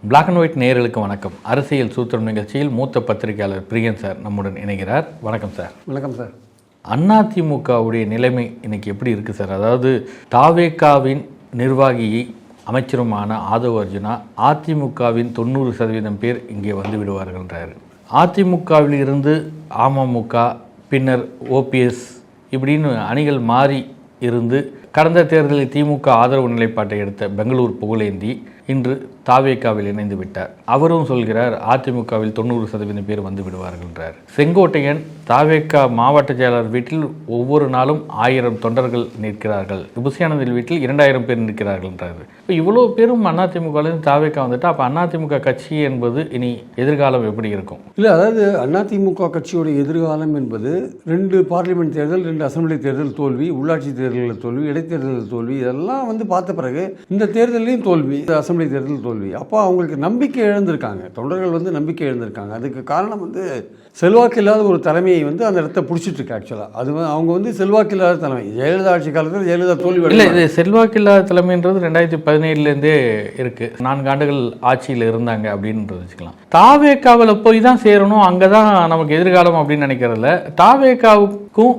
Black and white நேயர்களுக்கு வணக்கம். அரசியல் சூத்திரம் நிகழ்ச்சியில் மூத்த பத்திரிகையாளர் பிரியன் சார் நம்முடன் இணைகிறார். வணக்கம் சார். வணக்கம் சார். அதிமுகவுடைய நிலைமை இன்னைக்கு எப்படி இருக்குது சார்? அதாவது தாவேகாவின் நிர்வாகியை அமைச்சருமான ஆதவ் அர்ஜுனா அதிமுகவின் 90% பேர் இங்கே வந்து விடுவார்கள்ன்றார். அதிமுகவில் இருந்து அமமுக, பின்னர் ஓபிஎஸ் இப்படின்னு அணிகள் மாறி இருந்து கடந்த தேர்தலில் திமுக ஆதரவு நிலைப்பாட்டை எடுத்த பெங்களூர் புகழேந்தி இன்று தாவேகாவில் இணைந்து விட்டார். அவரும் சொல்கிறார் அதிமுகவில் 90% பேர் வந்து விடுவார்கள்ன்றார். செங்கோட்டையன் தாவேகா மாவட்ட செயலாளர் வீட்டில் ஒவ்வொரு நாளும் 1000 தொண்டர்கள் நிற்கிறார்கள், புசியானந்தில் வீட்டில் 2000 பேர் நிற்கிறார்கள் என்றார். இப்போ இவ்வளோ பேரும் அதிமுகவிலிருந்து தாவேகா வந்துட்டா அப்போ அதிமுக கட்சி என்பது இனி எதிர்காலம் எப்படி இருக்கும்? இல்லை, அதாவது அதிமுக கட்சியோட எதிர்காலம் என்பது 2 பார்லிமெண்ட் தேர்தல், 2 அசம்பிளி தேர்தல் தோல்வி, உள்ளாட்சி தேர்தலில் தோல்வி, இடைத்தேர்தலில் தோல்வி, இதெல்லாம் பார்த்த பிறகு இந்த தேர்தலையும் தோல்வி, அசம்பிளி தேர்தல் தோல்வி. அப்போ அவங்களுக்கு நம்பிக்கை இழந்திருக்காங்க, தொண்டர்கள் நம்பிக்கை இழந்திருக்காங்க. அதுக்கு காரணம் செல்வாக்கு இல்லாத ஒரு தலைமையை அந்த இடத்த பிடிச்சிட்டு இருக்கு. ஆக்சுவலாக அது அவங்க செல்வாக்கு இல்லாத தலைமை. ஜெயலலிதா ஆட்சி காலத்தில் ஜெயலலிதா தோல்வி இல்லை, இது செல்வாக்கு இல்லாத தலைமைன்றது 2017 இருக்கு. 4 ஆண்டுகள் ஆட்சியில் இருந்தாங்க அப்படின்றது வச்சுக்கலாம். தாவேகாவில் போய் தான் சேரணும், அங்கே தான் நமக்கு எதிர்காலம் அப்படின்னு நினைக்கிறதில்ல. தாவேகாவுக்கும்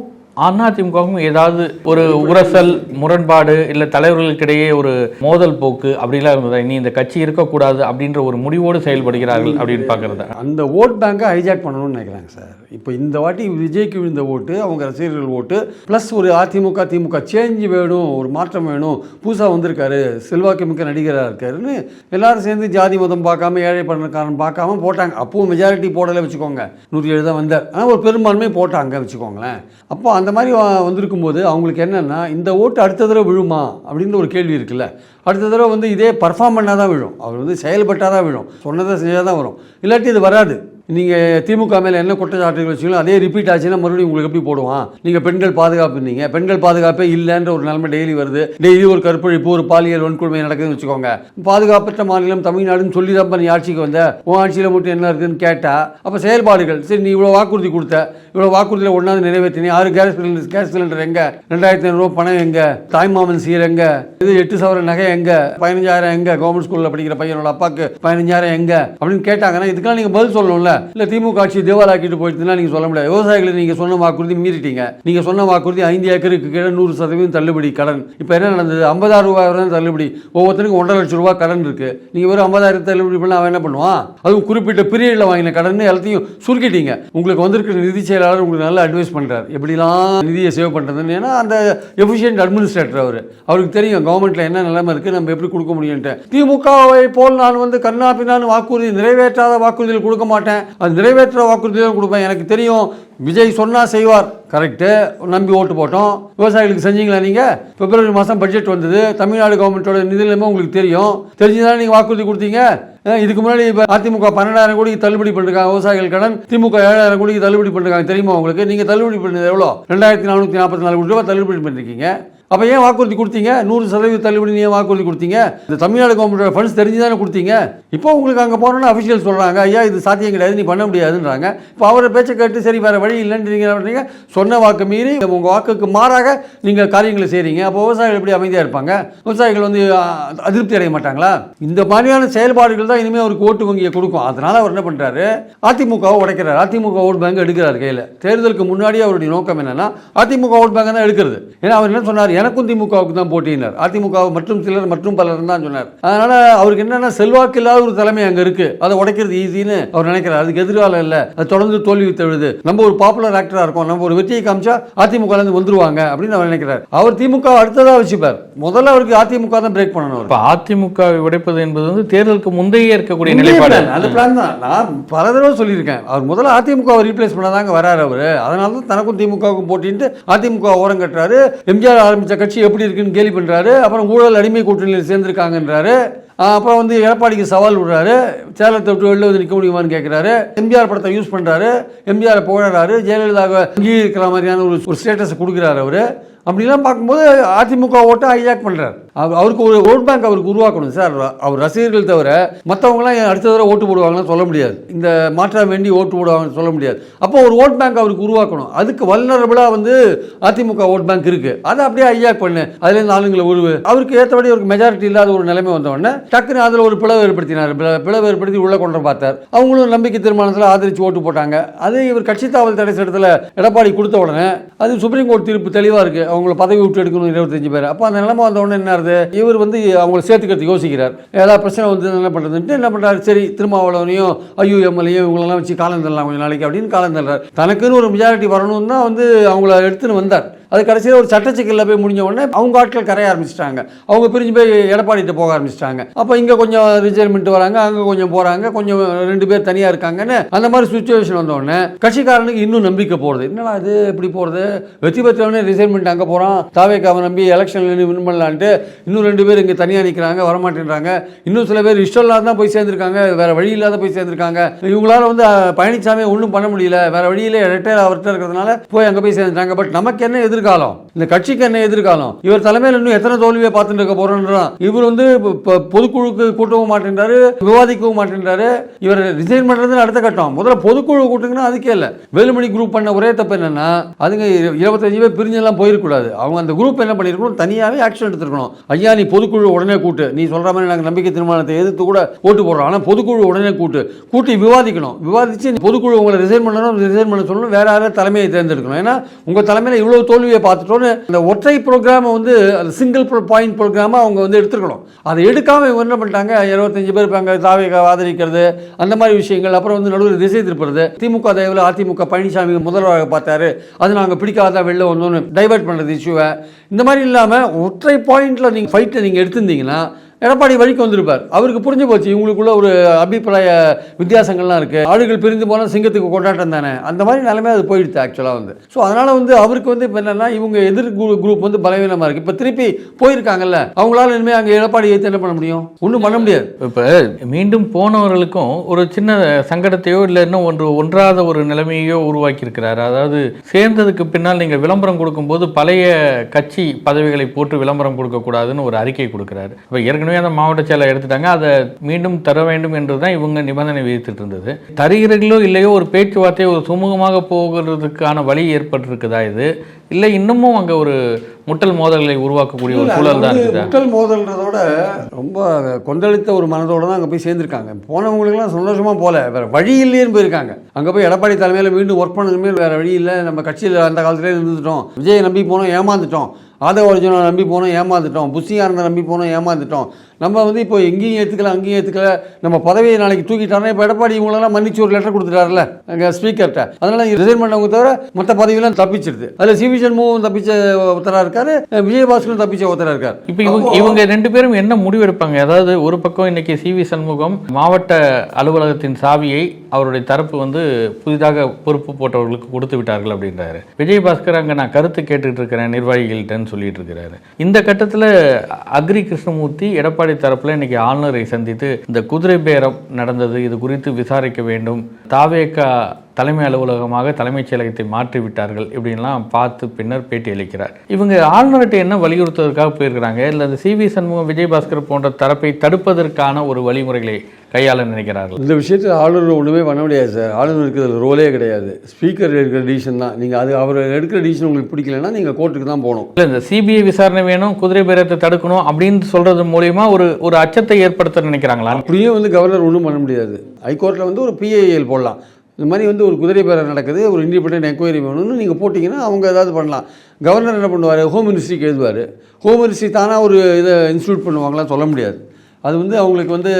அதிமுகவும் ஏதாவது ஒரு உரசல், முரண்பாடு, இல்லை தலைவர்களுக்கிடையே ஒரு மோதல் போக்கு அப்படிலாம் இருந்ததா? இனி இந்த கட்சி இருக்கக்கூடாது அப்படின்ற ஒரு முடிவோடு செயல்படுகிறார்கள் அப்படின்னு பார்க்குறதா? அந்த ஓட் பேங்கை ஹைஜாக் பண்ணணும்னு நினைக்கிறாங்க சார். இப்போ இந்த வாட்டி விஜய்க்கு விழுந்த ஓட்டு அவங்க ரசிகர்கள் ஓட்டு, ப்ளஸ் ஒரு திமுக சேஞ்ச் வேணும், ஒரு மாற்றம் வேணும், புதுசாக வந்திருக்காரு, செல்வாக்கு மிக்க நடிகராக இருக்காருன்னு எல்லாரும் சேர்ந்து ஜாதி மதம் பார்க்காம, ஏழை பணக்காரன் பார்க்காம போட்டாங்க. அப்போது மெஜாரிட்டி போடலை வச்சுக்கோங்க, 107 தான் வந்தார், ஆனால் ஒரு பெரும்பான்மை போட்டாங்க வச்சுக்கோங்களேன். அப்போ அந்த மாதிரி வந்திருக்கும் போது அவங்களுக்கு என்னென்னா, இந்த ஓட்டு அடுத்த தடவை விழுமா அப்படின்ற ஒரு கேள்வி இருக்குல்ல. அடுத்த தடவை இதே பர்ஃபார்ம் பண்ணால் தான் விழும், அவர் செயல்பட்டால் தான் விழும், சொன்னதை செஞ்சால் தான் வரும், இல்லாட்டி இது வராது. நீங்கள் திமுக மேலே என்ன குற்றச்சாட்டுகள் வச்சுங்களோ அதே ரிப்பீட் ஆச்சுன்னா மறுபடியும் உங்களுக்கு எப்படி போடுவான்? நீங்கள் பெண்கள் பாதுகாப்பு இருந்தீங்க, பெண்கள் பாதுகாப்பே இல்லைன்ற ஒரு நிலைமை டெய்லி வருது. டெய்லி ஒரு கற்பழிப்பு, ஒரு பாலியல் வன்கொடுமை நடக்குதுன்னு வச்சுக்கோங்க. பாதுகாப்பற்ற மாநிலம் தமிழ்நாடுன்னு சொல்லி தான் நீ ஆட்சிக்கு வந்த, உன் ஆட்சியில் மட்டும் என்ன இருக்குதுன்னு கேட்டால் அப்போ செயல்பாடுகள் சரி, நீ இவ்வளோ வாக்குறுதி கொடுத்த, இவ்வளோ வாக்குறுதியில் ஒன்றாவது நிறைவேற்றினி, 6 கேஸ் சிலிண்டர் எங்கே, 2500 ரூபா பணம் எங்கே, தாய்மாமன் சீர் எங்கே, இது 8 சவர நகை எங்கே, 15,000 எங்கே, கவர்மெண்ட் ஸ்கூலில் படிக்கிற பையனோட அப்பாவுக்கு 15,000 எங்கே அப்படின்னு கேட்டாங்கன்னா இதுக்கெல்லாம் நீங்கள் பதில் சொல்லணும்ல. இல்லை திமுக ஆட்சி தேவாலாக்கிட்டு போயிட்டுனா நீங்கள் சொல்ல முடியாது. விவசாயிகளுக்கு நீங்கள் சொன்ன வாக்குறுதி மீறிட்டீங்க. நீங்கள் சொன்ன வாக்குறுதி 5 ஏக்கருக்கு கீழே 100% தள்ளுபடி கடன். இப்போ என்ன நடந்தது? 50,000 ரூபாய் வரை தள்ளுபடி, ஒவ்வொருத்தருக்கும் 1.5 லட்சம் ரூபாய் கடன் இருக்குது. நீங்கள் வெறும் 50,000 தள்ளுபடி பண்ணால் அவன் என்ன பண்ணுவான்? அதுவும் குறிப்பிட்ட பீரியடில் வாங்கின கடன் எல்லாத்தையும் சுருக்கிட்டீங்க. உங்களுக்கு வந்திருக்கிற நிதி செயலாளர் உங்களுக்கு நல்லா அட்வைஸ் பண்ணுறாரு எப்படிலாம் நிதியை சேவ் பண்ணுறதுன்னு. ஏன்னா அந்த எஃபிஷியன்ட் அட்மினிஸ்ட்ரேட்டர் அவருக்கு தெரியும் கவர்மெண்ட்டில் என்ன நிலைமை இருக்குது, நம்ம எப்படி கொடுக்க முடியும்ட்டு. திமுகவை போல் நான் கண்ணா பின்னான்னு வாக்குறுதி, நிறைவேற்றாத வாக்குறுதிகள் கொடுக்க மாட்டேன், அது நிறைவேற்ற வாக்குறுதிகள் கொடுப்பேன். எனக்கு தெரியும் விஜய் சொன்னால் செய்வார், கரெக்டு, நம்பி ஓட்டு போட்டோம். விவசாயிகளுக்கு செஞ்சீங்களா? நீங்கள் பிப்ரவரி மாதம் பட்ஜெட் வந்தது, தமிழ்நாடு கவர்மெண்ட்டோட நிதி நிலைமை உங்களுக்கு தெரியும், தெரிஞ்சுதான் நீங்கள் வாக்குறுதி கொடுத்தீங்க. இதுக்கு முன்னாடி இப்போ அதிமுக 12,000 கோடிக்கு தள்ளுபடி பண்ணிருக்காங்க விவசாயிகள் கடன், திமுக 7,000 கோடிக்கு தள்ளுபடி பண்ணிருக்காங்க. தெரியுமா உங்களுக்கு? நீங்கள் தள்ளுபடி பண்ணது எவ்வளோ? 2,444 கோடி ரூபாய் தள்ளுபடி பண்ணிருக்கீங்க. அப்போ ஏன் வாக்குறுதி கொடுத்தீங்க? 100% தள்ளுபடி ஏன் வாக்குறுதி கொடுத்தீங்க? இந்த தமிழ்நாடு கவர்மெண்டோட ஃபண்ட்ஸ் தெரிஞ்சு தானே கொடுத்தீங்க. இப்போ உங்களுக்கு அங்கே போனோன்னா அஃபிஷியல் சொல்கிறாங்க, ஐயா இது சாத்தியம் கிடையாது, நீ பண்ண முடியாதுன்றாங்க. இப்போ அவரை பேச்சை கேட்டு சரி வேறு வழி இல்லைன்றீங்க. சொன்ன வாக்கு மீறி உங்கள் வாக்குக்கு மாறாக நீங்கள் காரியங்களை செய்கிறீங்க. அப்போ விவசாயிகள் எப்படி அமைதியாக இருப்பாங்க? விவசாயிகள் அதிருப்தி அடைய மாட்டாங்களா? இந்த மாதிரியான செயல்பாடுகள் தான் இனிமேல் அவருக்கு ஓட்டு வங்கியை கொடுக்கும். அதனால் அவர் என்ன பண்ணுறாரு? அதிமுகவை உடைக்கிறார், அதிமுக ஓட் பேங்க் எடுக்கிறார் கையில். தேர்தலுக்கு முன்னாடியே அவருடைய நோக்கம் என்னன்னா அதிமுக ஓட் பேங்க் தான் எடுக்கிறது. ஏன்னா அவர் என்ன சொன்னார்? எனக்கும் திமுகவுக்கு தான் போட்டியினார், அதிமுக மற்றும் சிலர் மற்றும் பலர் தான் சொன்னார். அதனால அவருக்கு என்னன்னா செல்வாக்கு இல்லாத ஒரு தலைமை அங்க இருக்கு, அதை உடைக்கிறது ஈஸின்னு அவர் நினைக்கிறார். அதுக்கு எதிர்காலம் இல்லை, அது தொடர்ந்து தோல்வி தழுது. நம்ம ஒரு பாப்புலர் ஆக்டரா இருக்கோம், நம்ம ஒரு வெற்றியை காமிச்சா அதிமுக வந்துருவாங்க அப்படின்னு அவர் நினைக்கிறார். அவர் திமுக அடுத்ததா வச்சுப்பார். முதல்ல அவருக்கு அதிமுக தான் பிரேக் பண்ணணும். அதிமுக உடைப்பது என்பது தேர்தலுக்கு முந்தையே இருக்கக்கூடிய நிலைப்பாடு. அந்த பிளான் தான் நான் பல தடவை சொல்லியிருக்கேன். அவர் முதல்ல அதிமுக ரீப்ளேஸ் பண்ணதாங்க வராரு அவரு. அதனால தான் தனக்கும் திமுகவுக்கும் போட்டிட்டு அதிமுக ஓரம் கட்டுறாரு. எம்ஜிஆர் ஆரம்பிச்ச கட்சி எப்படி இருக்குன்னு கேலி பண்றாரு. அப்புறம் ஊழல் அடிமை கூட்டணியில் சேர்ந்திருக்காங்கன்றாரு. அப்புறம் எடப்பாடிக்கு சவால் விடுறாரு, சேலத்தை விட்டு வெளில நிற்க முடியுமான்னு கேட்குறாரு. எம்ஜிஆர் படத்தை யூஸ் பண்ணுறாரு, எம்ஜிஆரை புகழறாரு, ஜெயலலிதாவை அங்கீகரிக்கிற மாதிரியான ஒரு ஸ்டேட்டஸ் கொடுக்குறாரு அவர். அப்படிலாம் பார்க்கும்போது அதிமுக ஓட்டை ஹைஜாக் பண்ணுறாரு. அவருக்கு ஒரு ஓட் பேங்க் அவருக்கு உருவாக்கணும் சார். அவர் ரசிகர்கள் தவிர மற்றவங்களாம் அடுத்த தடவை ஓட்டு போடுவாங்கன்னு சொல்ல முடியாது, இந்த மாற்ற வேண்டி ஓட்டு போடுவாங்கன்னு சொல்ல முடியாது. அப்போ ஒரு ஓட் பேங்க் அவருக்கு உருவாக்கணும். அதுக்கு வல்னரபிளாக வந்து அதிமுக ஓட் பேங்க் இருக்குது, அதை அப்படியே ஹைஜாக் பண்ணு, அதுலேருந்து ஆளுங்களை உருவு. அவருக்கு ஏற்றபடி அவருக்கு மெஜாரிட்டி இல்லாத ஒரு நிலைமை வந்தவொடனே டக்குன்னு அதில் ஒரு பிளவு ஏற்படுத்தினார். பிளவு ஏற்படுத்தி உள்ள கொண்டு பார்த்தார். அவங்களும் நம்பிக்கை தீர்மானத்தில் ஆதரித்து ஓட்டு போட்டாங்க. அது இவர் கட்சி தாவல் தடை சட்டத்தில் எடப்பாடி கொடுத்த உடனே அது சுப்ரீம் கோர்ட் தீர்ப்பு தெளிவாக இருக்குது, அவங்கள பதவி விட்டு எடுக்கணும் 25 பேர். அப்போ அந்த நிலைமை வந்த உடனே என்ன ஆகுது, இவர் வந்து அவங்கள சேர்த்துக்கிறதுக்கு யோசிக்கிறார். ஏதாவது பிரச்சனை வந்து என்ன பண்ணுறதுன்ட்டு என்ன பண்ணுறாரு, சரி திருமாவளவனையும் எம்எல்ஏயும் இவங்களெல்லாம் வச்சு காலம் தள்ளலாம் கொஞ்சம் நாளைக்கு அப்படின்னு காலம் தள்ளுறாரு. தனக்குன்னு ஒரு மெஜாரிட்டி வரணும்னு தான் வந்து அவங்கள எடுத்துன்னு வந்தார். அது கடைசியில் ஒரு சட்டச்சிக்கலில் போய் முடிஞ்ச உடனே அவங்க ஆட்கள் கரைய ஆரம்பிச்சிட்டாங்க. அவங்க பிரிஞ்சு போய் எடப்பாடிகிட்ட போக ஆரம்பிச்சிட்டாங்க. அப்போ இங்கே கொஞ்சம் ரிஜைன்மெண்ட் வராங்க, அங்கே கொஞ்சம் போகிறாங்க, கொஞ்சம் 2 பேர் தனியாக இருக்காங்கன்னு அந்த மாதிரி சுச்சுவேஷன் வந்த உடனே கட்சிக்காரனுக்கு இன்னும் நம்பிக்கை போகிறது. என்னடா இது எப்படி போகிறது, வெற்றி பெற்றவனே ரிசைன்மெண்ட் அங்கே போகிறான், தாவேக்காவை நம்பி எலெக்ஷனில் வின் பண்ணலான்ட்டு இன்னும் 2 பேர் இங்கே தனியாக நிற்கிறாங்க, வரமாட்டேன்றாங்க. இன்னும் சில பேர் இஷ்டம் இல்லாத தான் போய் சேர்ந்துருக்காங்க, வேறு வழி இல்லாத போய் சேர்ந்துருக்காங்க. இவங்களால வந்து பழனிசாமி ஒன்றும் பண்ண முடியல, வேறு வழியில் ரிட்டையர் அவர்கிட்ட இருக்கிறதுனால போய் அங்கே போய் சேர்ந்துட்டாங்க. பட் நமக்கு என்ன எதிர்காலம், இந்த கட்சிக்கு என்ன எதிர்காலம், இவர் தலைமையில் இன்னும் எத்தனை தோல்வியை பார்த்துட்டு இருக்க போறோம்ன்றான். இவர் வந்து பொதுக்குழுக்கு கூட்டவும் மாட்டேன்றாரு, விவாதிக்கவும் மாட்டேன்றாரு. இவர் ரிசைன் பண்றது அடுத்த கட்டம். முதல்ல பொதுக்குழு கூட்டுங்கன்னா அதுக்கே இல்லை. வேலுமணி குரூப் பண்ண ஒரே தப்பு என்னன்னா, அதுங்க 25 பேர் பிரிஞ்செல்லாம் போயிருக்கூடாது. அவங்க அந்த குரூப் என்ன பண்ணிருக்கணும், தனியாகவே ஆக்ஷன் எடுத்துருக்கணும். ஐயா நீ பொதுக்குழு உடனே கூட்டு, நீ சொல்ற மாதிரி நாங்கள் நம்பிக்கை தீர்மானத்தை எதிர்த்து கூட ஓட்டு போடுறோம், ஆனால் பொதுக்குழு உடனே கூட்டி விவாதிக்கணும். விவாதிச்சு பொதுக்குழு உங்களை ரிசைன் பண்ணணும், ரிசைன் பண்ண சொல்லணும், வேற யாராவது தலைமையை தேர்ந்தெடுக்கணும். ஏன்னா உங்க தலைமையில் இவ்வளவு தோல்வியை பார்த்துட்டோம். இந்த ஒற்றை ப்ரோக்ராம் வந்து சிங்கிள் பாயிண்ட் ப்ரோக்ராமா அவங்க வந்து எடுத்துக்கணும். அதை எடுக்காம இவங்க என்ன பண்ணிட்டாங்க, 25 பேர் அங்கே தாவேக ஆதரிக்கிறது, அந்த மாதிரி விஷயங்கள். அப்புறம் வந்து நடுவில் திசை திருப்புறது. திமுக தயவில் அதிமுக பழனிசாமி முதல்வராக பார்த்தாரு, அது நாங்கள் பிடிக்காத வெளில வந்தோன்னு டைவர்ட் பண்ணுறது இஷ்யூவை. இந்த மாதிரி இல்லாமல் ஒற்றை பாயிண்ட்ல நீங்கள் ஃபைட்டை நீங்கள் எடுத்திருந்தீங்கன்னா எடப்பாடி வழிக்கு வந்திருப்பார். அவருக்கு புரிஞ்சு போச்சு இவங்களுக்குள்ள ஒரு அபிப்பிராய வித்தியாசங்கள்லாம் இருக்குது, ஆளுகள் பிரிந்து போனால் சிங்கத்துக்கு கொண்டாட்டம் தானே, அந்த மாதிரி நிலைமை அது போயிடுச்சு ஆக்சுவலாக வந்து. ஸோ அதனால் வந்து அவருக்கு வந்து இப்போ என்னென்னா இவங்க எதிர் குரூப் வந்து பலவீனமாக இருக்குது. இப்போ திருப்பி போயிருக்காங்கல்ல, அவங்களால இனிமேல் அங்கே எடப்பாடி ஏற்று என்ன பண்ண முடியும், ஒன்றும் பண்ண முடியாது. இப்போ மீண்டும் போனவர்களுக்கும் ஒரு சின்ன சங்கடத்தையோ இல்லை இன்னும் ஒன்றாத ஒரு நிலைமையோ உருவாக்கி இருக்கிறாரு. அதாவது சேர்ந்ததுக்கு பின்னால் நீங்கள் விளம்பரம் கொடுக்கும்போது பழைய கட்சி பதவிகளை போட்டு விளம்பரம் கொடுக்கக்கூடாதுன்னு ஒரு அறிக்கை கொடுக்குறாரு. இப்போ ஏற்கனவே அந்த மாவட்ட செயலை எடுத்துட்டாங்க, அதை மீண்டும் தர வேண்டும் என்றுதான் இவங்க நிபந்தனை விதித்துட்டு இருந்தது. தருகிறீர்களோ இல்லையோ ஒரு பேச்சுவார்த்தை ஒரு சுமூகமாக போகிறதுக்கான வழி ஏற்பட்டிருக்குதா இது, இல்லை இன்னமும் அங்கே ஒரு முட்டல் மோதல்களை உருவாக்கக்கூடிய ஒரு சூழல் தான் இருக்குது? முட்டல் மோதல்ன்றதோட ரொம்ப கொந்தளித்த ஒரு மனதோட தான் அங்கே போய் சேர்ந்துருக்காங்க. போனவங்களுக்குலாம் சந்தோஷமாக போல, வேறு வழி இல்லைன்னு போயிருக்காங்க. அங்கே போய் எடப்பாடி தலைமையில் மீண்டும் ஒர்க் பண்ணதுமே வேறு வழி இல்லை, நம்ம கட்சியில் அந்த காலத்திலே இருந்துட்டோம், விஜயை நம்பி போனோம் ஏமாந்துட்டோம், ஆதவ அர்ஜுனை நம்பி போனோம் ஏமாந்துட்டோம், புஷியானதை நம்பி போனோம் ஏமாந்துட்டோம். நம்ம வந்து இப்போ எங்கேயும் ஏற்றுக்கல அங்கேயும் ஏற்றுக்கல, நம்ம பதவியை நாளைக்கு தூக்கிட்டாருன்னா இப்போ எடப்பாடி இவங்களெல்லாம் மன்னிச்சு ஒரு லெட்டர் கொடுத்துட்டாருல அங்கே ஸ்பீக்கர்கிட்ட, அதனால ரிசைன் பண்ணவங்க தவிர மற்ற பதவியெல்லாம் தப்பிச்சிருது. அதில் சிவி சண்முகம் தப்பிச்ச ஒருத்தராக இருக்காரு, விஜயபாஸ்கரும் தப்பிச்ச ஒருத்தராக இருக்காரு. இப்போ இவங்க 2 பேரும் என்ன முடிவெடுப்பாங்க? அதாவது ஒரு பக்கம் இன்னைக்கு சிவி சண்முகம் மாவட்ட அலுவலகத்தின் சாவியை அவருடைய தரப்பு வந்து புதிதாக பொறுப்பு போட்டவர்களுக்கு கொடுத்து விட்டார்கள் அப்படின்றாரு. விஜயபாஸ்கர் அங்கே நான் கருத்து கேட்டுட்டு இருக்கிறேன் நிர்வாகிகள்கிட்டன்னு சொல்லிட்டு இருக்கிறாரு. இந்த கட்டத்தில் அக்ரி கிருஷ்ணமூர்த்தி எடப்பாடி தரப்புல இன்னைக்கு ஆளுநரை சந்தித்து இந்த குதிரை பேரம் நடந்தது, இது குறித்து விசாரிக்க வேண்டும், தாவேகா தலைமை அலுவலகமாக தலைமைச் செயலகத்தை மாற்றி விட்டார்கள் இப்படின்லாம் பார்த்து பின்னர் பேட்டி அளிக்கிறார். இவங்க ஆளுநர்கிட்ட என்ன வலியுறுத்துவதற்காக போயிருக்கிறாங்க, இல்லை அந்த சிவி சண்முகம் விஜயபாஸ்கர் போன்ற தரப்பை தடுப்பதற்கான ஒரு வழிமுறைகளை கையாள நினைக்கிறார்கள்? இந்த விஷயத்தில் ஆளுநர் ஒன்றுமே பண்ண முடியாது சார். ஆளுநருக்கு அதில் ரோலே கிடையாது, ஸ்பீக்கர் எடுக்கிற டிசிஷன் தான். நீங்கள் அது அவர் எடுக்கிற டிசிஷன் உங்களுக்கு பிடிக்கலன்னா நீங்கள் கோர்ட்டுக்கு தான் போகணும். இல்லை இந்த சிபிஐ விசாரணை வேணும், குதிரை பேரத்தை தடுக்கணும் அப்படின்னு சொல்றது மூலியமா ஒரு அச்சத்தை ஏற்படுத்த நினைக்கிறாங்களா? அப்படியே வந்து கவர்னர் ஒன்றும் பண்ண முடியாது. ஹைகோர்ட்டில் வந்து ஒரு பிஐஎல் போடலாம், இந்த மாதிரி வந்து ஒரு குதிரை பேரம் நடக்குது, ஒரு இண்டிபெண்டன்ட் என்கொயரி வேணும்னு நீங்கள் போட்டிங்கன்னா அவங்க ஏதாவது பண்ணலாம். கவர்னர் என்ன பண்ணுவார், ஹோம் மினிஸ்ட்ரிக்கு எழுதுவார். ஹோம் மினிஸ்ட்ரி தானாக ஒரு இதை இன்ஸ்டியூட் பண்ணுவாங்களாம் சொல்ல முடியாது. அது வந்து அவங்களுக்கு வந்து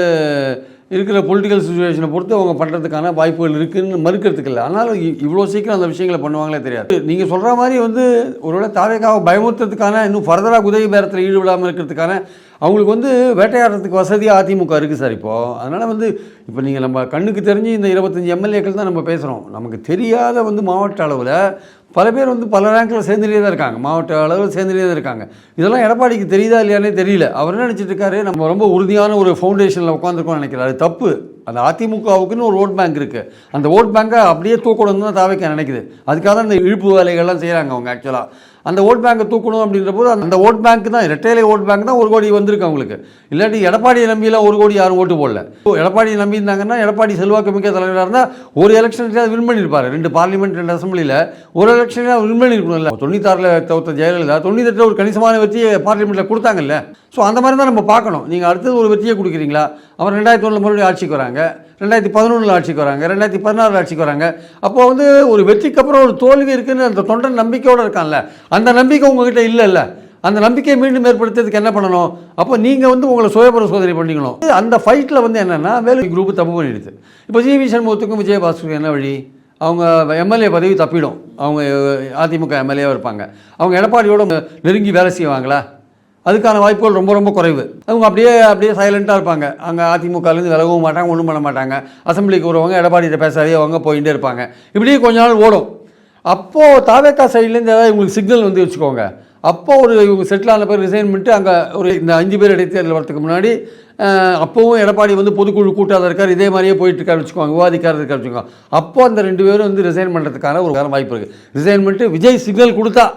இருக்கிற பொலிட்டிக்கல் சுச்சுவேஷனை பொறுத்து அவங்க பண்ணுறதுக்கான வாய்ப்புகள் இருக்குதுன்னு மறுக்கிறதுக்கு இல்லை. ஆனாலும் இவ்வளோ சீக்கிரம் அந்த விஷயங்களை பண்ணுவாங்களே தெரியாது. நீங்கள் சொல்கிற மாதிரி வந்து ஒருவேளை தாவேக்காவை பயமுறுத்துறதுக்கான இன்னும் ஃபர்தராக குதிரை பேரத்தில் ஈடுபடாமல் இருக்கிறதுக்கான அவங்களுக்கு வந்து வேட்டையாடுறதுக்கு வசதியாக அதிமுக இருக்குது சார் இப்போது. அதனால் வந்து இப்போ நீங்கள் நம்ம கண்ணுக்கு தெரிஞ்சு இந்த 25 எம்எல்ஏக்கள் தான் நம்ம பேசுகிறோம். நமக்கு தெரியாத மாவட்ட அளவில் பல பேர் பல ரேங்கில் சேர்ந்துட்டே தான் இருக்காங்க, மாவட்ட அளவில் சேர்ந்துட்டே தான் இருக்காங்க. இதெல்லாம் எடப்பாடிக்கு தெரியுதா இல்லையானே தெரியல. அவர் என்ன நினச்சிட்டு இருக்காரு, நம்ம ரொம்ப உறுதியான ஒரு ஃபவுண்டேஷனில் உட்காந்துருக்கோம்னு நினைக்கிறாரு. அது தப்பு. அந்த அதிமுகவுக்குன்னு ஒரு ஓட் பேங்க் இருக்குது. அந்த ஓட் பேங்கை அப்படியே தூக்கணும் தான் தாவேக்கா நினைக்குது. அதுக்காக தான் இந்த இழுப்பு வேலைகள்லாம் செய்கிறாங்க அவங்க. ஆக்சுவலாக அந்த ஓட் பேங்கை தூக்கணும் அப்படின்ற போது அந்த ஓட் பேங்க் தான், இரட்டையிலை ஓட் பேங்க் தான் 1 கோடி வந்திருக்கு அவங்களுக்கு. இல்லாட்டி எடப்பாடியை நம்பியெல்லாம் 1 கோடி யாரும் ஓட்டு போடல. எடப்பாடியை நம்பி இருந்தாங்கன்னா எடப்பாடி செல்வாக்கு மிக்க தலைவராக இருந்தால் ஒரு எலெக்ஷனுக்கு வின் பண்ணியிருப்பார். 2 பார்லிமெண்ட் 2 அசம்பிளியில் ஒரு எலெக்ஷனாக வின் பண்ணியிருக்கணும்ல. 96 தோத்த ஜெயலலிதா 98 ஒரு கணிசமான வெற்றியை பார்லிமெண்ட்டில் கொடுத்தாங்கல்ல. ஸோ அந்த மாதிரி தான் நம்ம பார்க்கணும். நீங்கள் அடுத்தது ஒரு வெற்றியை கொடுக்குறீங்களா? அவர் 2001 மறுபடியும் ஆட்சிக்கு வராங்க, 2011 ஆட்சிக்கு வராங்க, 2016 ஆட்சிக்கு வராங்க. அப்போது ஒரு வெற்றிக்கு அப்புறம் ஒரு தோல்வி இருக்குன்னு அந்த தொண்டன் நம்பிக்கையோடு இருக்கான்ல, அந்த நம்பிக்கை உங்ககிட்ட இல்லைல்ல. அந்த நம்பிக்கையை மீண்டும் ஏற்படுத்துறதுக்கு என்ன பண்ணணும்? அப்போ நீங்கள் உங்களை சுயபரிசோதனை பண்ணிக்கணும். அந்த ஃபைட்டில் என்னென்னா வேலு குரூப் தப்பு பண்ணிடுது. இப்போ ஜிவி சண்முகத்துக்கும் விஜயபாஸ்கருக்கும் என்ன வழி? அவங்க எம்எல்ஏ பதவி தப்பிடும். அவங்க அதிமுக எம்எல்ஏவாக இருப்பாங்க. அவங்க எடப்பாடியோட நெருங்கி வேலை செய்வாங்களா? அதுக்கான வாய்ப்புகள் ரொம்ப ரொம்ப குறைவு. அவங்க அப்படியே சைலண்ட்டாக இருப்பாங்க. அங்கே அதிமுகலேருந்து விலகவும் மாட்டாங்க, ஒன்றும் பண்ண மாட்டாங்க. அசம்பிளிக்கு வருவாங்க, எடப்பாடிகிட்ட பேசாதே அவங்க போயிட்டே இருப்பாங்க. இப்படியே கொஞ்ச நாள் ஓடும். அப்போது தாவேக்கா சைட்லேருந்து ஏதாவது இவங்களுக்கு சிக்னல் வச்சுக்கோங்க. அப்போது இவங்க செட்டில் ஆன பேர் ரிசைன் பண்ணிட்டு அங்கே இந்த 5 பேர் இடைத்தேர்தல் வரதுக்கு முன்னாடி அப்போவும் எடப்பாடி பொதுக்குழு கூட்டாத இருக்கார், இதே மாதிரியே போயிட்டு இருக்காரு வச்சுக்கோங்க, விவாதிக்காரது இருக்காரு வச்சுக்கோங்க. அப்போ அந்த 2 பேரும் ரிசைன் பண்ணுறதுக்கான ஒரு வாய்ப்பு இருக்குது. ரிசைன் பண்ணிட்டு விஜய் சிக்னல் கொடுத்தா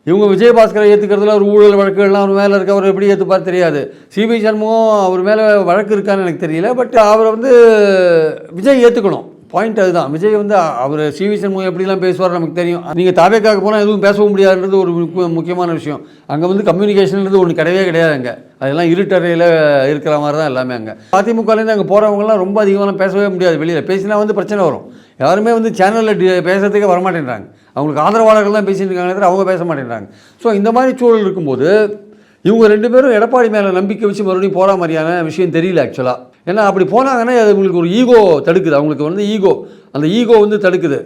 இவங்க விஜயபாஸ்கரை ஏற்றுக்கிறதுல ஒரு ஊழல் வழக்குகள்லாம் அவர் மேலே இருக்க, அவர் எப்படி ஏற்றுப்பார் தெரியாது. சிபி சண்முகம் அவர் மேலே வழக்கு இருக்கான்னு எனக்கு தெரியல. பட் அவரை விஜய் ஏற்றுக்கணும். பாயிண்ட் அதுதான். விஜய் அவர் சிவி சண்முகம் எப்படிலாம் பேசுவார் நமக்கு தெரியும். நீங்கள் தாவேக்காக போனால் எதுவும் பேசவும் முடியாதுன்றது ஒரு முக்கியமான விஷயம். அங்கே கம்யூனிகேஷன்ன்றது ஒன்று கிடையவே கிடையாது. அங்கே அதெல்லாம் இருட்டறையில் இருக்கிற மாதிரி தான் எல்லாமே. அங்கே அதிமுகலேருந்து அங்கே போகிறவங்கலாம் ரொம்ப அதிகமாக பேசவே முடியாது. வெளியில் பேசினா பிரச்சனை வரும். யாருமே சேனலில் பேசுறதுக்கே வரமாட்டேன்றாங்க. அவங்களுக்கு ஆதரவாளர்கள் தான் பேசிட்டு இருக்காங்க, அவங்க பேச மாட்டேன்றாங்க. ஸோ இந்த மாதிரி சூழல் இருக்கும்போது இவங்க 2 பேரும் எடப்பாடி மேலே நம்பிக்கை வச்சு மறுபடியும் போகிற மாதிரியான விஷயம் தெரியல ஆக்சுவலாக. ஏன்னா அப்படி போனாங்கன்னா அது உங்களுக்கு ஒரு ஈகோ தடுக்குது. அவங்களுக்கு ஈகோ, அந்த ஈகோ தடுக்குது.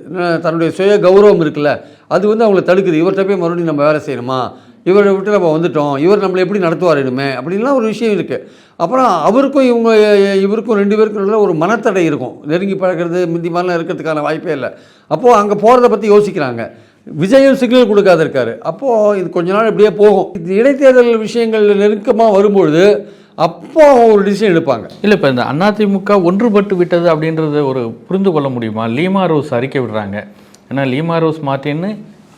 தன்னுடைய சுய கௌரவம் இருக்குல்ல, அது அவங்களை தடுக்குது. இவர்கிட்ட போய் மறுபடியும் நம்ம வேலை செய்யணுமா, இவரை விட்டு நம்ம வந்துட்டோம், இவர் நம்மளை எப்படி நடத்துவார் இனிமே அப்படின்லாம் ஒரு விஷயம் இருக்குது. அப்புறம் அவருக்கும் இவருக்கும் 2 பேருக்கும் ஒரு மனத்தடை இருக்கும். நெருங்கி பழக்கிறது முந்தி மாதிரிலாம் இருக்கிறதுக்கான வாய்ப்பே இல்லை. அப்போது அங்கே போகிறத பற்றி யோசிக்கிறாங்க. விஜயும் சிக்னல் கொடுக்காத இருக்காரு. அப்போது இது கொஞ்ச நாள் இப்படியே போகும். இது இடைத்தேர்தல் விஷயங்கள் நெருக்கமாக வரும்பொழுது அப்போ ஒரு டிசிஷன் எடுப்பாங்க. இல்லை, இப்போ இந்த அதிமுக ஒன்றுபட்டு விட்டது அப்படின்றத ஒரு புரிந்து கொள்ள முடியுமா? லீமா ரோஸ் அறிக்கை விடுறாங்க. ஏன்னா லீமா ரோஸ் மார்ட்டின்னு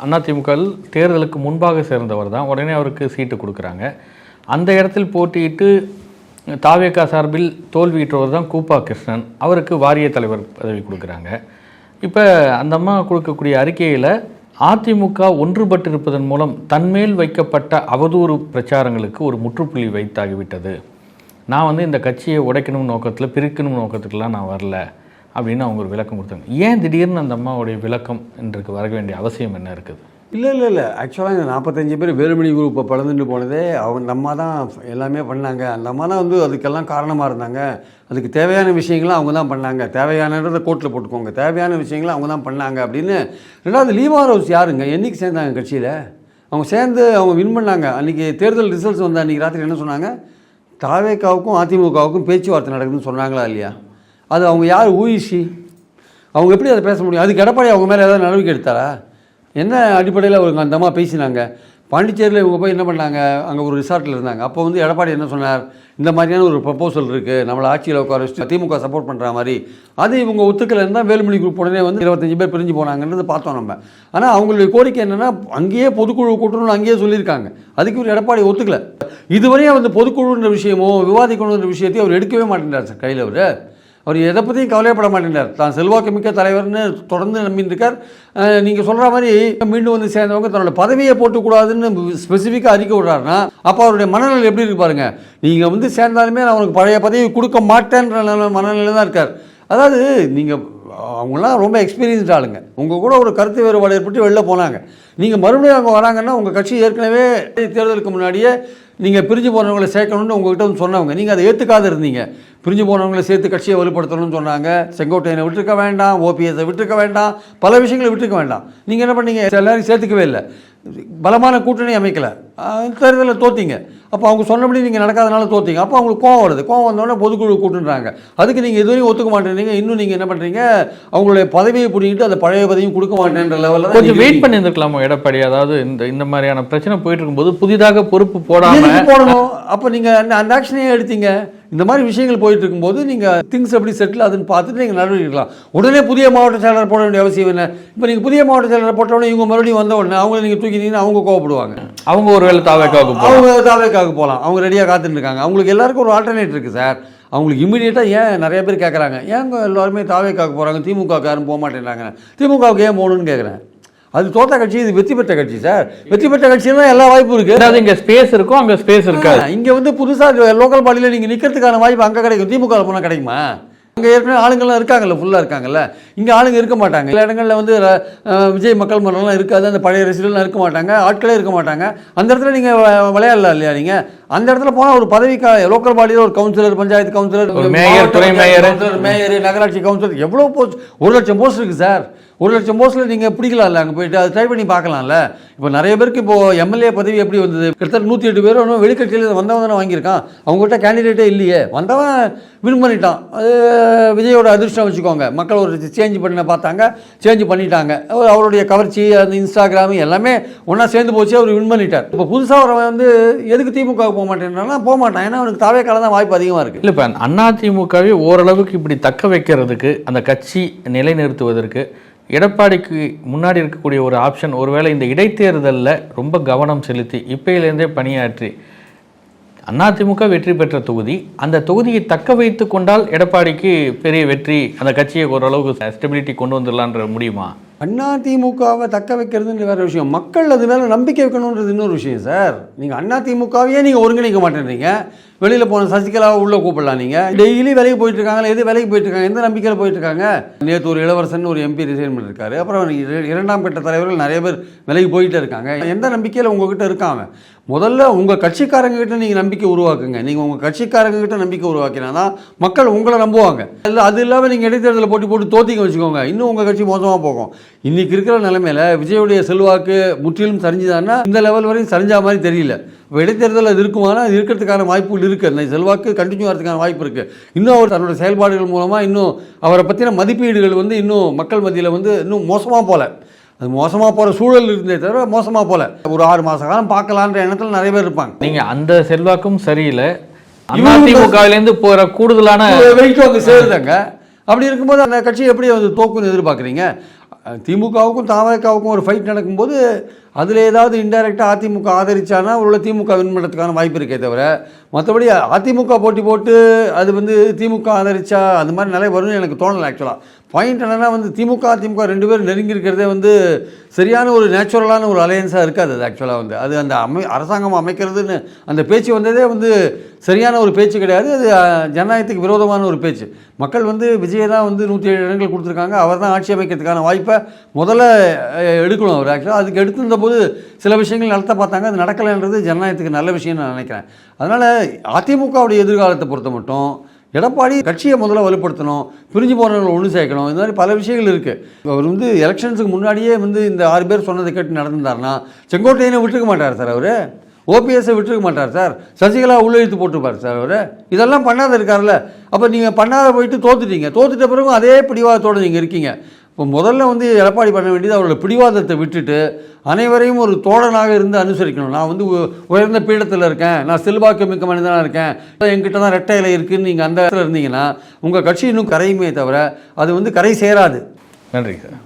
அதிமுக தேர்தலுக்கு முன்பாக சேர்ந்தவர் தான். உடனே அவருக்கு சீட்டு கொடுக்குறாங்க. அந்த இடத்தில் போட்டியிட்டு தாவேக்கா சார்பில் தோல்வியிட்டவர் தான் கூப்பா கிருஷ்ணன். அவருக்கு வாரிய தலைவர் பதவி கொடுக்குறாங்க. இப்போ அந்த அம்மா கொடுக்கக்கூடிய அறிக்கையில் அதிமுக ஒன்றுபட்டு இருப்பதன் மூலம் தன்மேல் வைக்கப்பட்ட அவதூறு பிரச்சாரங்களுக்கு ஒரு முற்றுப்புள்ளி வைத்தாகிவிட்டது. நான் இந்த கட்சியை உடைக்கணும் நோக்கத்தில், பிரிக்கணும் நோக்கத்துக்கெலாம் நான் வரல அப்படின்னு அவங்க ஒரு விளக்கம் கொடுத்தாங்க. ஏன் திடீர்னு அந்த அம்மாவுடைய விளக்கம் இன்றைக்கு வர வேண்டிய அவசியம் என்ன இருக்குது? இல்லை ஆக்சுவலாக இந்த 45 பேர் வேலுமணி குரூப்பை பழந்துட்டு போனதே அவங்க அம்மா தான் எல்லாமே பண்ணாங்க. அந்த அம்மா தான் அதுக்கெல்லாம் காரணமாக இருந்தாங்க. அதுக்கு தேவையான விஷயங்கள்லாம் அவங்க தான் பண்ணாங்க. தேவையானதை கோர்ட்டில் போட்டுக்கோங்க, தேவையான விஷயங்களை அவங்க தான் பண்ணாங்க அப்படின்னு. 2வது லீமா ரோஸ் யாருங்க? என்றைக்கு சேர்ந்தாங்க கட்சியில்? அவங்க சேர்ந்து அவங்க வின் பண்ணாங்க. அன்றைக்கி தேர்தல் ரிசல்ட்ஸ் வந்து அன்றைக்கி ராத்திரி என்ன சொன்னாங்க? தாவேக்காவுக்கும் அதிமுகவுக்கும் பேச்சுவார்த்தை நடக்குதுன்னு சொன்னாங்களா இல்லையா? அது அவங்க யார்? ஊயிஷி அவங்க எப்படி அதை பேச முடியும்? அதுக்கு எடப்பாடி அவங்க மேலே ஏதாவது நடவடிக்கை எடுத்தாரா? என்ன அடிப்படையில் அவங்க அந்த அம்மா பேசினாங்க? பாண்டிச்சேரியில் இவங்க போய் என்ன பண்ணாங்க? அங்கே ஒரு ரிசார்ட்டில் இருந்தாங்க. அப்போ எடப்பாடி என்ன சொன்னார்? இந்த மாதிரியான ஒரு ப்ரப்போசல் இருக்குது, நம்மளை ஆட்சியில் உட்கார வச்சு திமுக சப்போர்ட் பண்ணுற மாதிரி. அது இவங்க ஒத்துக்கலைன்னு தான் வேலுமணி குரூப் உடனே 25 பேர் பிரிஞ்சு போனாங்கன்றது பார்த்தோம் நம்ம. ஆனால் அவங்களுடைய கோரிக்கை என்னென்னா அங்கேயே பொதுக்குழு கூட்டணும்னு அங்கேயே சொல்லியிருக்காங்க. அதுக்கு ஒரு எடப்பாடி ஒத்துக்கலை. இதுவரையும் பொதுக்குழுன்ற விஷயமோ விவாதிக்கணுன்ற விஷயத்தையும் அவர் எடுக்கவே மாட்டேங்கிறார் சார் கையில். அவர் எதை பற்றியும் கவலைப்பட மாட்டேங்கிறார். தான் செல்வாக்கு மிக்க தலைவர்னு தொடர்ந்து நம்பின்னு இருக்கார். நீங்கள் சொல்கிற மாதிரி மீண்டும் சேர்ந்தவங்க தன்னோட பதவியை போட்டுக்கூடாதுன்னு ஸ்பெசிஃபிக்காக அறிக்கை விடுறாருன்னா அப்போ அவருடைய மனநிலை எப்படி இருக்கு பாருங்க. நீங்கள் சேர்ந்தாலுமே நான் அவனுக்கு பழைய பதவி கொடுக்க மாட்டேன்ற மனநிலை தான் இருக்கார். அதாவது நீங்கள் அவங்களாம் ரொம்ப எக்ஸ்பீரியன்ஸ்ட் ஆளுங்க. உங்கள் கூட ஒரு கருத்து வேறுபாடு ஏற்பட்டு வெளில போனாங்க. நீங்கள் மறுபடியும் அவங்க வராங்கன்னா உங்கள் கட்சி ஏற்கனவே தேர்தலுக்கு முன்னாடியே நீங்கள் பிரிஞ்சு போனவங்களை சேர்க்கணும்னு உங்கள்கிட்ட சொன்னவங்க. நீங்கள் அதை ஏற்றுக்காத இருந்தீங்க. பிரிஞ்சு போனவங்களை சேர்த்து கட்சியை வலுப்படுத்தணும்னு சொன்னாங்க. செங்கோட்டையனை விட்டுருக்க வேண்டாம், ஓபிஎஸை விட்டுருக்க வேண்டாம், பல விஷயங்களை விட்டுருக்க வேண்டாம். நீங்கள் என்ன பண்ணீங்க? எல்லாரையும் சேர்த்துக்கவே இல்லை, பலமான கூட்டணி அமைக்கலை, தேர்தலில் தோற்றிங்க. அப்போ அவங்க சொன்னபடி நீங்கள் நடக்காதனால தோற்றிங்க. அப்போ அவங்களுக்கு கோவம் வருது. கோவம் வந்தோடனே பொதுக்குழு கூட்டுன்றாங்க. அதுக்கு நீங்கள் எதுவும் ஒத்துக்க மாட்டேறீங்க. இன்னும் நீங்கள் என்ன பண்ணுறீங்க? அவங்களுடைய பதவியை பிடிங்கிட்டு அந்த பழைய பதவியும் கொடுக்க மாட்டேன்ற லெவலில் கொஞ்சம் வெயிட் பண்ணியிருந்துக்கலாமோ எடப்பாடி? அதாவது இந்த மாதிரியான பிரச்சனை போயிட்டு இருக்கும்போது புதிதாக பொறுப்பு போடாமல் போடணும். அப்போ நீங்கள் அந்த ஆக்ஷனையே எடுத்தீங்க. இந்த மாதிரி விஷயங்கள் போயிட்டு இருக்கும்போது நீங்கள் திங்ஸ் எப்படி செட்டில் அதுன்னு பார்த்துட்டு நீங்கள் நடவடிக்கை எடுக்கலாம். உடனே புதிய மாவட்ட செயலர் போட வேண்டிய அவசியம் என்ன? இப்போ நீங்கள் புதிய மாவட்ட செயலரை போட்டவுடனே இவங்க மறுபடியும் வந்த உடனே அவங்கள நீங்கள் தூக்கிட்டீங்கன்னா அவங்க கோவப்படுவாங்க. அவங்க ஒரு வேலை தாவேக்காவுக்கு போகலாம். அவங்க ரெடியாக காத்துட்டு இருக்காங்க. அவங்களுக்கு எல்லாருக்கும் ஒரு ஆல்டர்னேட் இருக்குது சார். அவங்களுக்கு இமீடியட்டாக ஏன் நிறைய பேர் கேட்குறாங்க, ஏங்க எல்லாருமே தாவேக்காவுக்கு போகிறாங்க, திமுகவுக்கு யாரும் போக மாட்டேங்கிறாங்க, திமுகவுக்கு ஏன் போகணுன்னு கேட்குறேன். அது தோத்த கட்சி, இது வெற்றி பெற்ற கட்சி சார். வெற்றி பெற்ற கட்சியில் எல்லா வாய்ப்பும் இருக்குது. அதாவது இங்கே ஸ்பேஸ் இருக்கும், அங்கே ஸ்பேஸ் இருக்காது. இங்கே வந்து புதுசாக லோக்கல் பாடியில் நீங்கள் நிற்கிறதுக்கான வாய்ப்பு அங்கே கிடைக்கும். திமுக போனால் கிடைக்குமா? அங்கே ஏற்கனவே ஆளுங்கள்லாம் இருக்காங்கல்ல, ஃபுல்லாக இருக்காங்கல்ல. இங்கே ஆளுங்க இருக்க மாட்டாங்க. சில இடங்களில் வந்து விஜய் மக்கள் மன்றம்லாம் இருக்காது, அந்த பழைய ரசிகர்கள்லாம் இருக்க மாட்டாங்க, ஆட்களே இருக்க மாட்டாங்க. அந்த இடத்துல நீங்கள் விளையாடலாம் இல்லையா? நீங்கள் அந்த இடத்துல போனால் ஒரு பதவிக்கா லோக்கல் பாடியில் ஒரு கவுன்சிலர், பஞ்சாயத்து கவுன்சிலர், மேயர், துணை மேயர், நகராட்சி கவுன்சிலர், எவ்வளோ போஸ்ட், 1,00,000 போஸ்ட் இருக்குது சார். 1,00,000 போஸ்ட்டில் நீங்கள் பிடிக்கலாம்ல, அங்கே போயிட்டு அதை ட்ரை பண்ணி பார்க்கலாம்ல. இப்போ நிறைய பேருக்கு இப்போது எம்எல்ஏ பதவி எப்படி வந்தது? கிட்டத்தட்ட 108 பேர் ஒன்றும் வெளிக்கட்சியில் வந்தவன் தானே வாங்கியிருக்கான். அவங்ககிட்ட கேண்டிடேட்டே இல்லையே, வந்தவன் வின் பண்ணிட்டான். அது விஜயோட அதிர்ஷ்டம் வச்சுக்கோங்க. மக்கள் ஒரு சேஞ்ச் பண்ண பார்த்தாங்க, சேஞ்ச் பண்ணிட்டாங்க. அவருடைய கவர்ச்சி, அந்த இன்ஸ்டாகிராமு எல்லாமே ஒன்றா சேர்ந்து போச்சு, அவர் வின் பண்ணிட்டார். இப்போ புதுசாக வரவன் வந்து எதுக்கு திமுக போக மாட்டேன்னா போக மாட்டான். ஏன்னா அவனுக்கு தாவேக்கால தான் வாய்ப்பு அதிகமாக இருக்குது. இல்லை, இப்போ அதிமுகவே ஓரளவுக்கு இப்படி தக்க வைக்கிறதுக்கு, அந்த கட்சி நிலைநிறுத்துவதற்கு எடப்பாடிக்கு முன்னாடி இருக்கக்கூடிய ஒரு ஆப்ஷன், ஒருவேளை இந்த இடைத்தேர்தலில் ரொம்ப கவனம் செலுத்தி இப்பயிலேருந்தே பணியாற்றி அதிமுக வெற்றி பெற்ற தொகுதி, அந்த தொகுதியை தக்க வைத்து கொண்டால் எடப்பாடிக்கு பெரிய வெற்றி, அந்த கட்சியை ஓரளவுக்கு ஸ்டெபிலிட்டி கொண்டு வந்துடலான்ற முடியுமா? அதிமுகவை தக்க வைக்கிறதுன்ற வேறு விஷயம். மக்கள் அது மேலே நம்பிக்கை வைக்கணுன்றது இன்னொரு விஷயம் சார். நீங்கள் அதிமுகவையே நீங்கள் ஒருங்கிணைக்க மாட்டேன்றீங்க. வெளியில் போன சசிகலாவை உள்ளே கூப்பிடலாம். நீங்கள் டெய்லி வேலைக்கு போயிட்டு இருக்காங்களா? எது வேலைக்கு போயிட்டு இருக்காங்க? எந்த நம்பிக்கையில் போயிட்டு இருக்காங்க? நேற்று ஒரு இளவரசன் ஒரு எம்பி ரிசைன் பண்ணியிருக்காரு. அப்புறம் 2ஆம் கட்ட தலைவர்கள் நிறைய பேர் விலைக்கு போயிட்டு இருக்காங்க. எந்த நம்பிக்கையில் உங்ககிட்ட இருக்காங்க? முதல்ல உங்கள் கட்சிக்காரங்கிட்ட நீங்கள் நம்பிக்கை உருவாக்குங்க. நீங்கள் உங்கள் கட்சிக்காரங்கிட்ட நம்பிக்கை உருவாக்கினா தான் மக்கள் உங்களை நம்புவாங்க. இல்லை அது இல்லாமல் நீங்கள் இடைத்தேர்தலில் போட்டு தோத்திக்க வச்சுக்கோங்க, இன்னும் உங்கள் கட்சி மோசமாக போகும். இன்றைக்கி இருக்கிற நிலைமையில் விஜயுடைய செல்வாக்கு முற்றிலும் சரிஞ்சுதான்னா இந்த லெவல் வரையும் சரிஞ்சா மாதிரி தெரியல. இப்போ இடைத்தேர்தல் அது இருக்குமானா அது இருக்கிறதுக்கான வாய்ப்புகள் இருக்குது. அந்த செல்வாக்கு கண்டினியூ ஆகிறதுக்கான வாய்ப்பு இருக்குது. இன்னும் அவர் தன்னோட செயல்பாடுகள் மூலமாக இன்னும் அவரை பற்றின மதிப்பீடுகள் வந்து இன்னும் மக்கள் மத்தியில் வந்து இன்னும் மோசமாக போகல. அது மோசமாக போகிற சூழல் இருந்தே தவிர மோசமாக போகல. ஒரு 6 மாத காலம் பார்க்கலான்ற எண்ணத்தில் நிறைய பேர் இருப்பாங்க. நீங்கள் அந்த செல்வாக்கும் சரியில்லை, அதிமுகவிலேருந்து போகிற கூடுதலான வெயிட்டும் அங்கே சேருதாங்க. அப்படி இருக்கும்போது அந்த கட்சி எப்படி வந்து தோக்குன்னு எதிர்பார்க்குறீங்க? திமுகவுக்கும் தாவேக்காவுக்கும் ஒரு ஃபைட் நடக்கும்போது அதில் ஏதாவது இன்டைரக்டாக அதிமுக ஆதரிச்சானா உள்ள திமுக வின் பண்ணுறதுக்கான வாய்ப்பு இருக்கே தவிர, மற்றபடி அதிமுக போட்டி போட்டு அது வந்து திமுக ஆதரிச்சா அந்த மாதிரி நிலை வரும்னு எனக்கு தோணலை. ஆக்சுவலாக பாயிண்ட் என்னென்னா வந்து திமுக 2 பேர் நெருங்கி இருக்கிறதே வந்து சரியான ஒரு நேச்சுரலான ஒரு அலையன்ஸாக இருக்காது. அது ஆக்சுவலாக வந்து அது அந்த அரசாங்கம் அமைக்கிறதுன்னு அந்த பேச்சு வந்ததே வந்து சரியான ஒரு பேச்சு கிடையாது. அது ஜனநாயகத்துக்கு விரோதமான ஒரு பேச்சு. மக்கள் வந்து விஜயை தான் வந்து 107 இடங்கள் கொடுத்துருக்காங்க. அவர் தான் ஆட்சி அமைக்கிறதுக்கான வாய்ப்பை முதல்ல எடுக்கணும். அவர் ஆக்சுவலாக அதுக்கு எடுத்திருந்த போது சில விஷயங்கள் நடத்த பார்த்தாங்க, அது நடக்கலைன்றது ஜனநாயகத்துக்கு நல்ல விஷயம்னு நான் நினைக்கிறேன். அதனால் அதிமுகவுடைய எதிர்காலத்தை பொறுத்த மட்டும் எடப்பாடி கட்சியை முதல்ல வலுப்படுத்தணும், பிரிஞ்சு போனவங்களை ஒன்று சேர்க்கணும். இந்த மாதிரி பல விஷயங்கள் இருக்குது. அவர் வந்து எலெக்ஷன்ஸுக்கு முன்னாடியே வந்து இந்த 6 பேர் சொன்னதை கேட்டு நடந்தார்னா செங்கோட்டையனை விட்டுருக்க மாட்டார் சார். அவர் ஓபிஎஸ்ஸை விட்டுருக்க மாட்டார் சார். சசிகலா உள்ள இழுத்து போட்டுருப்பார் சார். அவர் இதெல்லாம் பண்ணாத இருக்கார்ல. அப்போ நீங்கள் பண்ணாத போயிட்டு தோத்துட்ட பிறகு அதே பிடிவாதத்தோடு நீங்கள் இருக்கீங்க. இப்போ முதல்ல வந்து எடப்பாடி பண்ண வேண்டியது அவரோட பிடிவாதத்தை விட்டுட்டு அனைவரையும் ஒரு தோழனாக இருந்து அனுசரிக்கணும். நான் வந்து உயர்ந்த பீடத்தில் இருக்கேன், நான் செல்வாக்கு மிக்க மனிதனாக இருக்கேன், என்கிட்ட தான் ரெட்டை இலை இருக்குதுன்னு நீங்கள் அந்த இடத்துல இருந்தீங்கன்னா உங்கள் கட்சி இன்னும் கரையுமே தவிர அது வந்து கரை சேராது. நன்றி சார்.